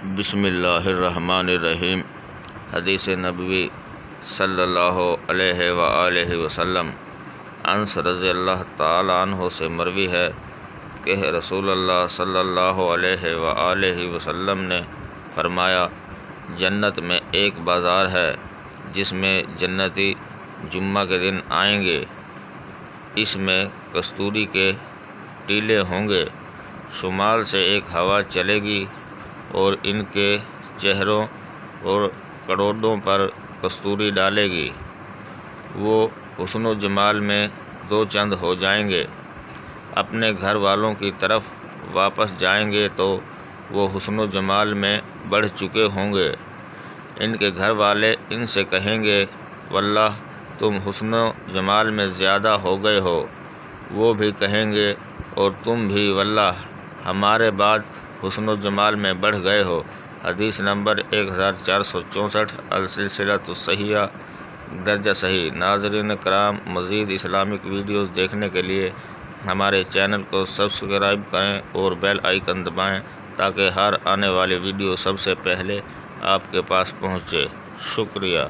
بسم اللہ الرحمن الرحیم۔ حدیث نبوی صلی اللہ علیہ وآلہ وسلم انس رضی اللہ تعالی عنہ سے مروی ہے کہ رسول اللہ صلی اللہ علیہ وآلہ وسلم نے فرمایا، جنت میں ایک بازار ہے جس میں جنتی جمعہ کے دن آئیں گے۔ اس میں کستوری کے ٹیلے ہوں گے، شمال سے ایک ہوا چلے گی اور ان کے چہروں اور کروڑوں پر کستوری ڈالے گی۔ وہ حسن و جمال میں دو چند ہو جائیں گے، اپنے گھر والوں کی طرف واپس جائیں گے تو وہ حسن و جمال میں بڑھ چکے ہوں گے۔ ان کے گھر والے ان سے کہیں گے، واللہ تم حسن و جمال میں زیادہ ہو گئے ہو۔ وہ بھی کہیں گے، اور تم بھی واللہ ہمارے بعد حسن و جمال میں بڑھ گئے ہو۔ حدیث نمبر 1464، السلسلۃ الصحیحہ، درجہ صحیح۔ ناظرین کرام، مزید اسلامک ویڈیوز دیکھنے کے لیے ہمارے چینل کو سبسکرائب کریں اور بیل آئیکن دبائیں تاکہ ہر آنے والی ویڈیو سب سے پہلے آپ کے پاس پہنچے۔ شکریہ۔